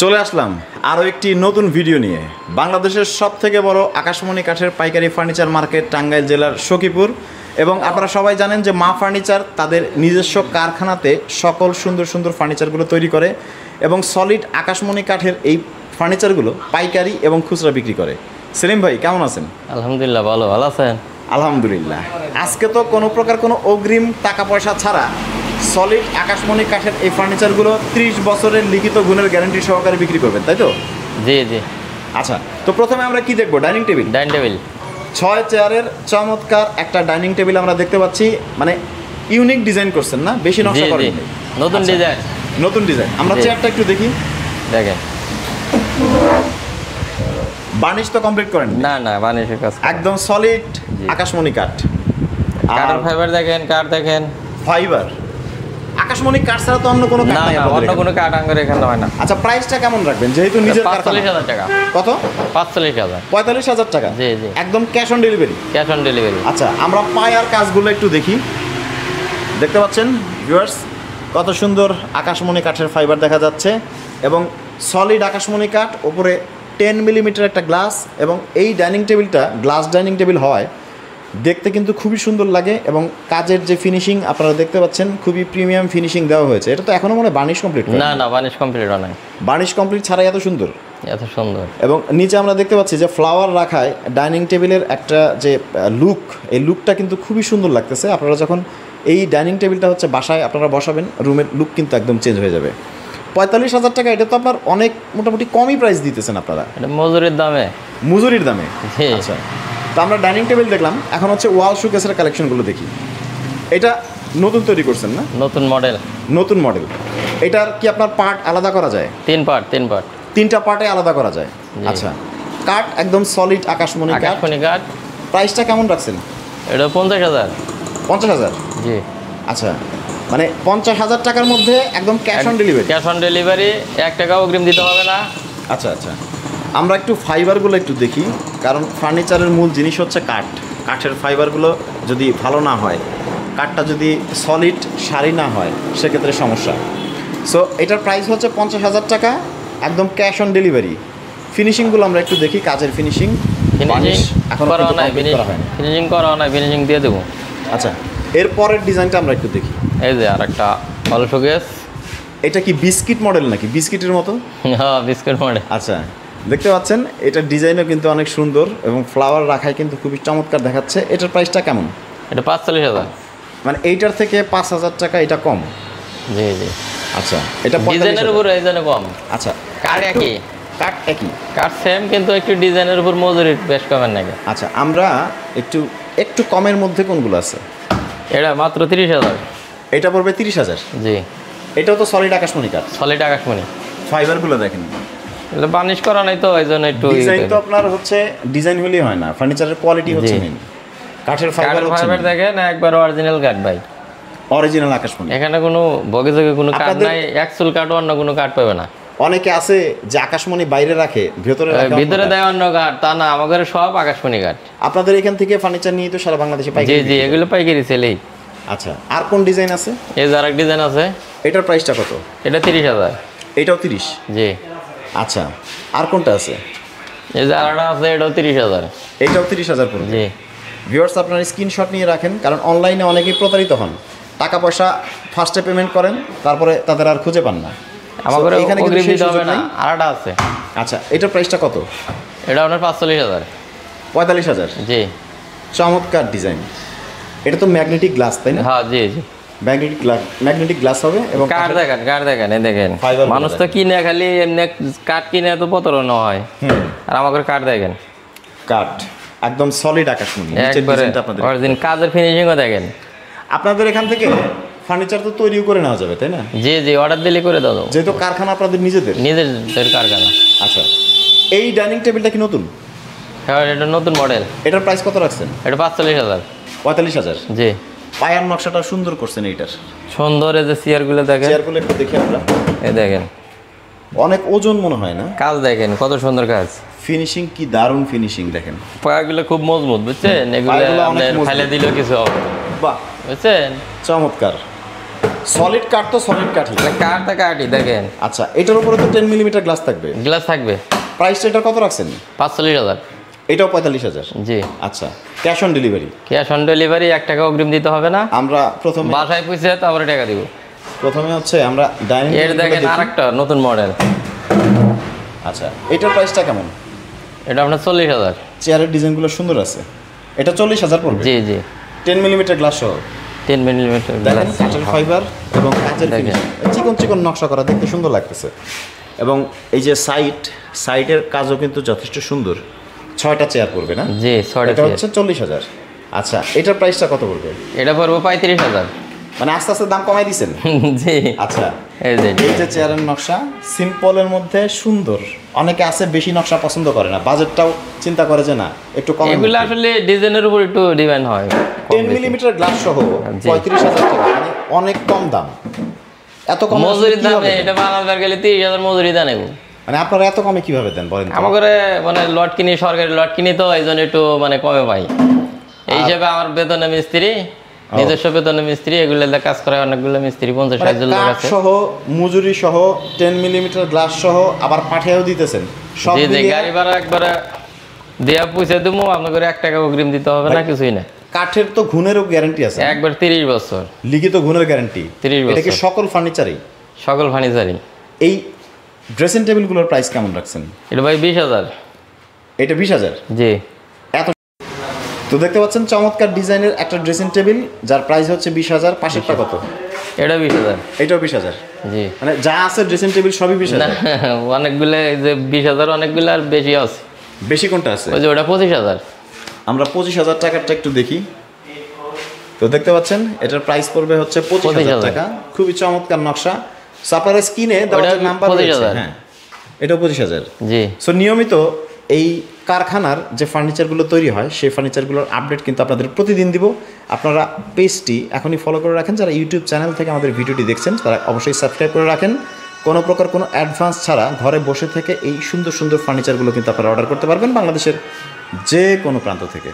চলে আসলাম আরও একটি নতুন ভিডিও নিয়ে। বাংলাদেশের সবথেকে বড় আকাশমণি কাঠের পাইকারি ফার্নিচার মার্কেট টাঙ্গাইল জেলার সখীপুর, এবং আপনারা সবাই জানেন যে মা ফার্নিচার তাদের নিজস্ব কারখানাতে সকল সুন্দর সুন্দর ফার্নিচারগুলো তৈরি করে এবং সলিড আকাশমণি কাঠের এই ফার্নিচারগুলো পাইকারি এবং খুচরা বিক্রি করে। সেলিম ভাই কেমন আছেন? আলহামদুলিল্লাহ, ভালো আছেন? আলহামদুলিল্লাহ। আজকে তো কোনো প্রকার কোনো অগ্রিম টাকা পয়সা ছাড়া সলিড আকাশমণি কাঠের এই ফার্নিচারগুলো 30 বছরের লিখিত গুণের গ্যারান্টি সহকারে বিক্রি করবেন, তাই তো? জি জি। আচ্ছা, তো প্রথমে আমরা কি দেখবো? Dining table. 6 চেয়ারের চমৎকার একটা ডাইনিং টেবিল আমরা দেখতে পাচ্ছি, মানে ইউনিক ডিজাইন করছেন না? বেশি নকশা করেন, নতুন ডিজাইন। নতুন ডিজাইন। আমরা চেয়ারটা একটু দেখি। দেখেন, বার্নিশ তো কমপ্লিট করেন? না না, বার্নিশের কাজ একদম সলিড আকাশমণি কাঠ। কাঠের ফাইবার দেখেন, কাঠ দেখেন, ফাইবার। আকাশমণি কাঠ ছাড়া তো অন্য কোনো কাঠ নাই? অন্য কোনো কাঠ আঙ্গুর এখানে হয় না। আচ্ছা, প্রাইসটা কেমন রাখবেন যেহেতু নিজের কারখানা? 45,000 টাকা। কত? 45,000। 45,000 টাকা? জি জি, একদম cash on delivery? Cash on delivery. আচ্ছা, আমরা পায়ার কাজগুলো একটু দেখি। দেখতে পাচ্ছেন ভিউয়ার্স, কত সুন্দর আকাশমণি কাঠের ফাইবার দেখা যাচ্ছে এবং সলিড আকাশমণি কাঠ, ওপরে 10 মিলিমিটার একটা গ্লাস, এবং এই ডাইনিং টেবিলটা গ্লাস ডাইনিং টেবিল হয় দেখতে কিন্তু খুবই সুন্দর লাগে, এবং কাজের যে ফিনিশিং আপনারা দেখতে পাচ্ছেন খুবই প্রিমিয়াম ফিনিশিং দেওয়া হয়েছে। এটা তো এখনো মনে হয় বার্নিশ কমপ্লিট? না না, বার্নিশ কমপ্লিট হয় না। বার্নিশ কমপ্লিট ছাড়াই এত সুন্দর? এত সুন্দর। এবং নিচে আমরা দেখতে পাচ্ছি যে ফ্লাওয়ার রাখায় ডাইনিং টেবিলের একটা যে লুক, এই লুকটা কিন্তু খুবই সুন্দর লাগতেছে। আপনারা যখন এই ডাইনিং টেবিলটা হচ্ছে বাসায় আপনারা বসাবেন, রুমের লুক কিন্তু একদম চেঞ্জ হয়ে যাবে। 45,000 টাকা, এটা তো আপনার অনেক মোটামুটি কমই প্রাইস দিতেছেন আপনারা। এটা মজুরির দামে। মজুরির দামে? আচ্ছা, তো আমরা ডাইনিং টেবিল দেখলাম, এখন হচ্ছে ওয়াল শোকেসের কালেকশনগুলো দেখি। এটা নতুন তৈরি করছেন না? নতুন মডেল। নতুন মডেল। এটার কি আপনার পার্ট আলাদা করা যায়? 3 পার্ট। 3টা পার্টে আলাদা করা যায়। আচ্ছা, কাঠ একদম সলিড আকাশমণি কাঠ। প্রাইসটা কেমন রাখছেন? এটা 50,000। 50,000? জি। আচ্ছা, মানে 50,000 টাকার মধ্যে একদম cash on delivery? Cash on delivery, 1 টাকাও অগ্রিম দিতে হবে না। আচ্ছা আচ্ছা, আমরা একটু ফাইবারগুলো একটু দেখি, কারণ ফার্নিচারের মূল জিনিস হচ্ছে কাঠ। কাঠের ফাইবারগুলো যদি ভালো না হয়, কাঠটা যদি সলিড সারি না হয়, সেক্ষেত্রে সমস্যা। সো এটার প্রাইস হচ্ছে 50,000 টাকা, একদম ক্যাশ অন ডেলিভারি। ফিনিশিংগুলো আমরা একটু দেখি, কাজের ফিনিশিং। এখন ফিনিশিং করা নাই, ফিনিশিং দিয়ে দেবো। আচ্ছা, এর পরের ডিজাইনটা আমরা একটু দেখি। এই যে আরেকটা ভালো শোকেস। এটা কি বিস্কিট মডেল নাকি? বিস্কিটের মতো? হ্যাঁ, বিস্কিট মডেল। আচ্ছা, দেখতে পাচ্ছেন এটার ডিজাইনও কিন্তু অনেক সুন্দর এবং ফ্লাওয়ার রাখায় কিন্তু খুবই চমৎকার দেখাচ্ছে। এটার প্রাইসটা কেমন? এটা 45,000। মানে এইটার থেকে 5,000 টাকা এটা কম? জি জি। আচ্ছা, এটা ডিজাইনের উপর এই জন্য কম। আচ্ছা, কাঠ একই? কাঠ একই, কাঠ সেম, কিন্তু একটু ডিজাইনের উপর মজুরি বেশ কমের নাকি। আচ্ছা, আমরা একটু কমের মধ্যে কোনগুলো আছে? এটা মাত্র 30,000। এটা পড়বে 30,000? জি। এটাও তো সলিড আকাশমণি কাঠ? সলিড আকাশমণি। ফাইবারগুলো দেখেন, এটা বার্নিশ করা নাই তো, এই জন্য একটু ডিজাইন তো আপনার হচ্ছে ডিজাইন হলেই হয় না, ফার্নিচারের কোয়ালিটি হচ্ছে মেইন। কাঠের ফাইবার দেখেন, একবার অরিজিনাল কাঠ ভাই, অরিজিনাল আকাশমণি। এখানে কোনো বগে জগে কোনো কাঠ নাই, অ্যাকচুয়াল কাঠ অন্য কোনো কাঠ পাবে না। অনেকে আছে যে আকাশমণি বাইরে রাখে, ভিতরে দেয় অন্য কাঠ, তা না, আমাদের সব আকাশমণি কাঠ। আপনাদের এখান থেকে ফার্নিচার নিয়ে তো সারা বাংলাদেশে পাইকারি? জি জি, এগুলো পাইকারি সেলেই। আচ্ছা, আর কোন ডিজাইন আছে? এই যে আরেক ডিজাইন আছে। এটার প্রাইসটা কত? এটা 30,000। এটাও 30? জি। আচ্ছা, আর কোনটা আছে? এই যে আরেকটা আছে, এটাও 30,000। এটাও 30,000 পড়বে? জি। ভিউয়ার্স, আপনারা স্ক্রিনশট নিয়ে রাখেন, কারণ অনলাইনে অনেকেই প্রতারিত হন। টাকা পয়সা ফার্স্টে পেমেন্ট করেন, তারপরে তাদের আর খুঁজে পান না। আমাদের এখানে অগ্রিম দিতে হবে না। আরেকটা আছে। আচ্ছা, এটার প্রাইসটা কত? এটা আপনার 45,000। 45,000? জি। চমৎকার ডিজাইন। এটা তো ম্যাগনেটিক গ্লাস, তাই না? হ্যাঁ, জি জি, ম্যাগনেটিক গ্লাস হবে। এবং কাঠ দেখেন, এই দেখেন, মানুষ তো কিনে খালি এমনি কাঠ কিনে তো প্রতারণ হয়, আর আমাদের কাঠ দেখেন, কাঠ একদম সলিড আকাশমণি। অরিজিনাল কাজের ফিনিশিংও দেখেন। আপনাদের এখান থেকে ফার্নিচার তো তৈরিও করে নেওয়া যাবে, তাই না? জি জি, অর্ডার দিলে করে দাও, যেহেতু কারখানা আপনাদের নিজেদের কারখানা। আচ্ছা, এই ডাইনিং টেবিলটা কি নতুন? হ্যাঁ, এটা নতুন মডেল। এটার প্রাইস কত রাখছেন? এটা 45,000। 45,000? জি। পায়ার নকশাটা সুন্দর করছেন এইটার। সুন্দর। এই যে চেয়ারগুলো দেখেন, চেয়ারগুলো একটু দেখি আমরা। এই দেখেন, অনেক ওজন মনে হয় না? কাজ দেখেন কত সুন্দর কাজ, ফিনিশিং কি দারুণ ফিনিশিং দেখেন। পায়াগুলো খুব মজবুত, বুঝছেন? এগুলো ফেলে দিলেও কিছু হবে। বাহ, বুঝছেন? চমৎকার। সলিড কাঠ তো সলিড কাঠই। কাঠটা কাঠই দেখেন। আচ্ছা, এটার উপরে তো 10 মিলিমিটার গ্লাস থাকবে। গ্লাস থাকবে। প্রাইসটা এটা কত রাখছেন? 45,000। এটাও 45,000। জি। আচ্ছা, cash on delivery? Cash on delivery, 1 টাকা অগ্রিম দিতে হবে না। আমরা প্রথমে বাসায় পৌঁছে তারপরে টাকা দিব। প্রথমে হচ্ছে আমরা ডাইনিং এর দেখেন আরেকটা নতুন মডেল। আচ্ছা, এটার প্রাইসটা কেমন? এটা আপনার 40,000। চেয়ারের ডিজাইনগুলো সুন্দর আছে। এটা 40,000 পড়বে? জি জি। 10 মিলিমিটার গ্লাস সহ। 10 মিলিমিটার দেখেন কাঠের ফাইবার এবং কাচের ফিনিশিং, চিকন চিকন নকশা করা, দেখতে সুন্দর লাগতেছে। এবং এই যে সাইডের কাজও কিন্তু যথেষ্ট সুন্দর। 6টা চেয়ার পড়বে না? জি, 6টা। এটা হচ্ছে 40,000। আচ্ছা, এটার প্রাইসটা কত পড়বে? এটা পড়বে 35,000। মানে আস্তে আস্তে দাম কমাই দিছেন? জি। আচ্ছা, এই যে চেয়ারের নকশা সিম্পলের মধ্যে সুন্দর। অনেকে আছে বেশি নকশা পছন্দ করে না, বাজেটটাও চিন্তা করে যে না একটু কম। এগুলো আসলে ডিজাইনের উপর একটু ডিপেন্ড হয়। 10 মিলিমিটার গ্লাস সহ 35,000 টাকা, মানে অনেক কম দাম। এত কম মজুরি দামে এটা বানাবার গেলে 30,000 মজুরি দেন। মানে আপনারা এত কমে কিভাবে দেন বলেন? আমাদের মানে লট কিনি, সরকারি লট কিনি, তো এই জন্য একটু মানে কমে পাই। এই হিসাবে আমার বেতনে মিস্ত্রি, নিজস্ব বেতনে মিস্ত্রি, এগুলো কাজ করে অনেকগুলো মিস্ত্রি, 50-60 জন লোক আছে। সহ মজুরি সহ 10 মিলিমিটার গ্লাস সহ আবার পাঠিয়েও দিতেছেন সব মিলিয়ে। গাড়ি ভাড়া একবারে দেয়া পয়সা দেবো, আপনাকে 1 টাকা অগ্রিম দিতে হবে না, কিছুই না। কাঠের তো ঘুণেরও গ্যারান্টি আছে একবার 30 বছর লিখিত ঘুণের গ্যারান্টি। 30 বছর। এটা কি সকল ফার্নিচারই? সকল ফার্নিচারই। এই ড্রেসিং টেবিলগুলোর প্রাইস কেমন রাখছেন? এটা ভাই 20,000। এটা 20,000? জি। এত তো দেখতে পাচ্ছেন চমৎকার ডিজাইনের একটা ড্রেসিং টেবিল, যার প্রাইস হচ্ছে 20,000। পাশেরটা কত? এটা 20,000। এটাও 20,000? জি। মানে যা আছে ড্রেসিং টেবিল সবই 20,000? অনেকগুলো যে 20,000, অনেকগুলো আর বেশি আছে। বেশি কোনটা আছে? ওই যে ওটা 25,000। আমরা 25,000 টাকারটা একটু দেখি। তো দেখতে পাচ্ছেন এটার প্রাইস পড়বে হচ্ছে 25,000 টাকা। খুবই চমৎকার নকশা। সাপার স্ক্রিনে দেওয়া নাম্বার রয়েছে। হ্যাঁ, এটাও 25,000। জি। সো নিয়মিত এই কারখানার যে ফার্নিচারগুলো তৈরি হয় সেই ফার্নিচারগুলোর আপডেট কিন্তু আপনাদের প্রতিদিন দিব। আপনারা পেজটি এখনই ফলো করে রাখেন। যারা ইউটিউব চ্যানেল থেকে আমাদের ভিডিওটি দেখছেন তারা অবশ্যই সাবস্ক্রাইব করে রাখেন। কোনো প্রকার কোনো অ্যাডভান্স ছাড়া ঘরে বসে থেকে এই সুন্দর সুন্দর ফার্নিচারগুলো কিন্তু আপনারা অর্ডার করতে পারবেন বাংলাদেশের যে কোনো প্রান্ত থেকে।